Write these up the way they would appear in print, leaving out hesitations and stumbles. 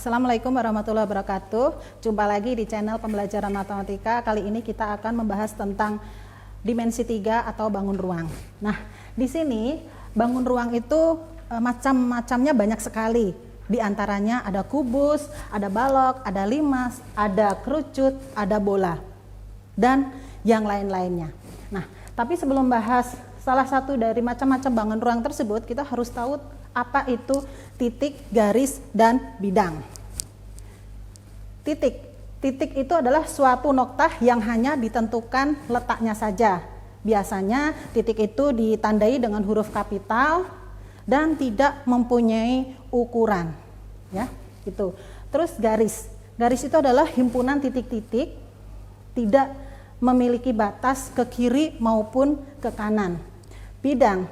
Assalamualaikum warahmatullahi wabarakatuh. Jumpa lagi di channel pembelajaran matematika. Kali ini kita akan membahas tentang dimensi 3 atau bangun ruang. Nah, di sini bangun ruang itu macam-macamnya banyak sekali. Di antaranya ada kubus, ada balok, ada limas, ada kerucut, ada bola, dan yang lain-lainnya. Nah, tapi sebelum bahas salah satu dari macam-macam bangun ruang tersebut, kita harus tahu apa itu titik, garis, dan bidang. Titik itu adalah suatu noktah yang hanya ditentukan letaknya saja. Biasanya titik itu ditandai dengan huruf kapital dan tidak mempunyai ukuran, ya, gitu. Terus garis itu adalah himpunan titik-titik, tidak memiliki batas ke kiri maupun ke kanan. Bidang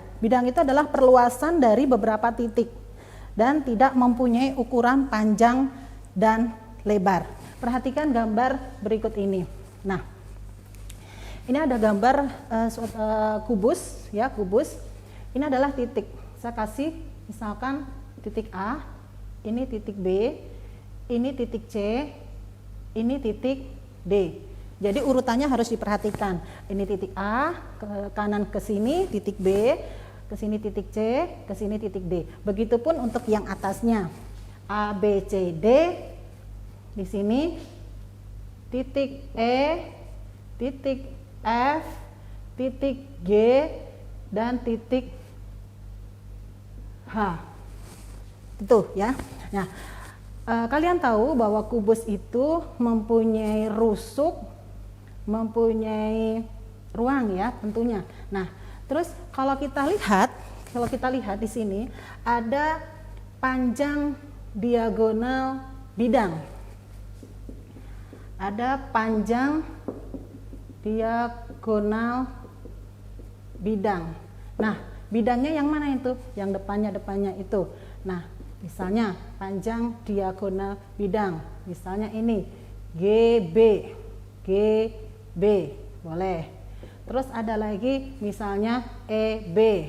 itu adalah perluasan dari beberapa titik dan tidak mempunyai ukuran panjang dan lebar. Perhatikan gambar berikut ini. Nah, ini ada gambar kubus, ya, kubus. Ini adalah titik. Saya kasih misalkan titik A, ini titik B, ini titik C, ini titik D. Jadi urutannya harus diperhatikan. Ini titik A, ke kanan ke sini titik B, ke sini titik C, ke sini titik D. Begitupun untuk yang atasnya. A, B, C, D. Di sini titik E, titik F, titik G, dan titik H. Itu ya. Nah, kalian tahu bahwa kubus itu mempunyai rusuk, mempunyai ruang, ya, tentunya. Nah, terus kalau kita lihat di sini ada panjang diagonal bidang. Ada panjang diagonal bidang. Nah, bidangnya yang mana itu? Yang depannya itu. Nah, misalnya panjang diagonal bidang. Misalnya ini GB, boleh. Terus ada lagi misalnya EB,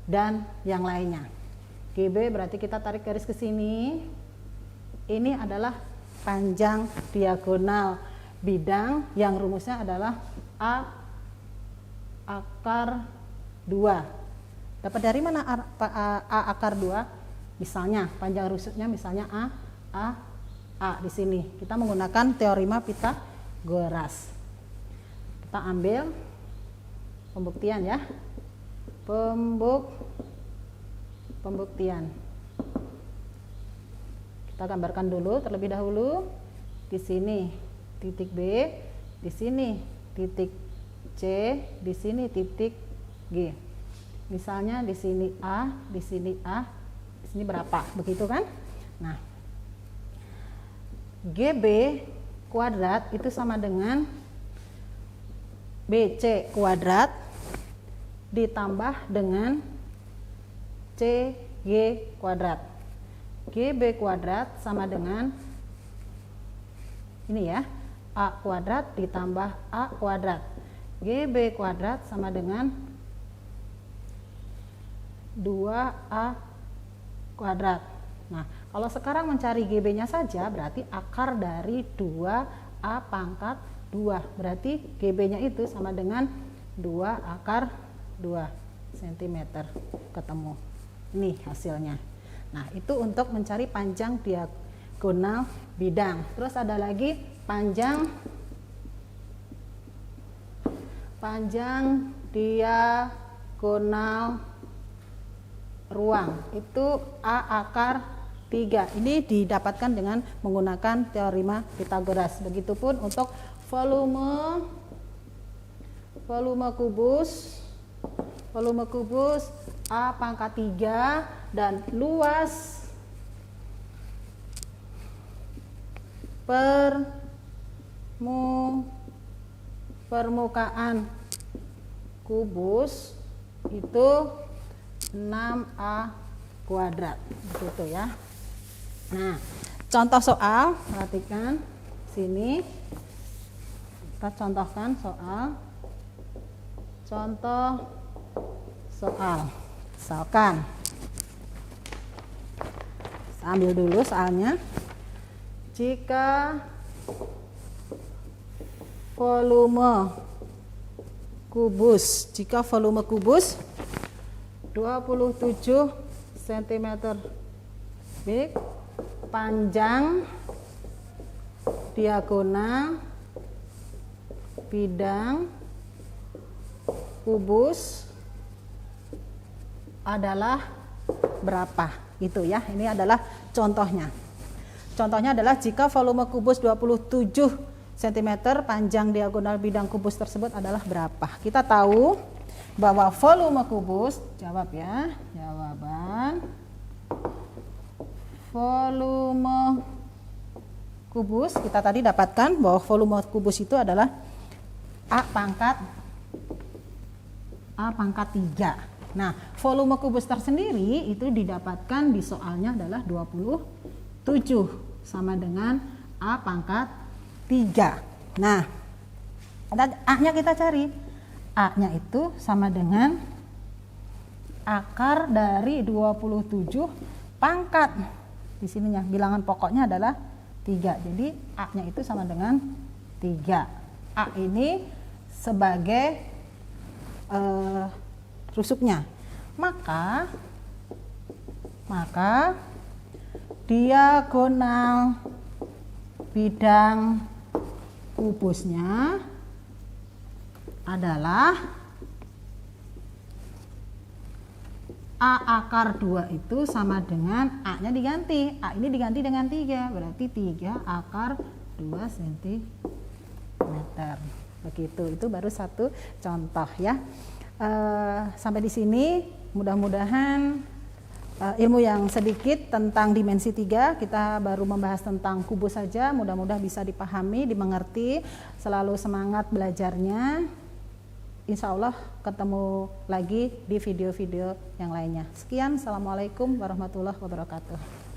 dan yang lainnya. GB berarti kita tarik garis ke sini. Ini adalah panjang diagonal bidang yang rumusnya adalah A akar 2. Dapat dari mana A akar 2? Misalnya panjang rusuknya misalnya A di sini. Kita menggunakan teorema Pythagoras. Kita ambil pembuktian, ya. Pembuktian. Kita gambarkan dulu terlebih dahulu. Di sini titik B, di sini titik C, di sini titik G. Misalnya di sini A, di sini A, di sini berapa? Begitu kan? Nah, GB kuadrat itu sama dengan BC kuadrat ditambah dengan CG kuadrat. GB kuadrat sama dengan ini, ya, A kuadrat ditambah A kuadrat. GB kuadrat sama dengan 2A kuadrat. Nah, kalau sekarang mencari GB-nya saja berarti akar dari 2A pangkat 2. Berarti GB-nya itu sama dengan 2 akar 2 cm. Ketemu. Ini hasilnya. Nah, itu untuk mencari panjang diagonal bidang. Terus ada lagi panjang diagonal ruang. Itu A akar 3. Ini didapatkan dengan menggunakan teorema Pythagoras. Begitupun untuk volume kubus A pangkat 3 dan luas permukaan kubus itu 6A kuadrat. Begitu, ya. Nah, contoh soal, perhatikan sini. Kita contohkan soal. Misalkan Saya ambil dulu soalnya. Jika volume kubus 27 cm kubik, panjang diagonal bidang kubus adalah berapa? Itu ya. Ini adalah contohnya. Contohnya adalah jika volume kubus 27 cm, panjang diagonal bidang kubus tersebut adalah berapa? Kita tahu bahwa volume kubus, jawab ya, jawaban volume kubus kita tadi dapatkan bahwa volume kubus itu adalah A pangkat 3. Nah, volume kubus tersendiri itu didapatkan di soalnya adalah 27 sama dengan A pangkat 3. Nah, A-nya kita cari. A-nya itu sama dengan akar dari 27 pangkat. Di sininya bilangan pokoknya adalah 3. Jadi A-nya itu sama dengan 3. A ini sebagai rusuknya. Maka diagonal bidang kubusnya adalah A akar 2 itu sama dengan A-nya diganti. A ini diganti dengan 3, berarti 3 akar 2 cm. Begitu, itu baru satu contoh ya. Sampai di sini mudah-mudahan ilmu yang sedikit tentang dimensi 3, kita baru membahas tentang kubus saja, mudah-mudahan bisa dipahami, dimengerti, selalu semangat belajarnya. Insya Allah ketemu lagi di video-video yang lainnya. Sekian, Assalamualaikum warahmatullahi wabarakatuh.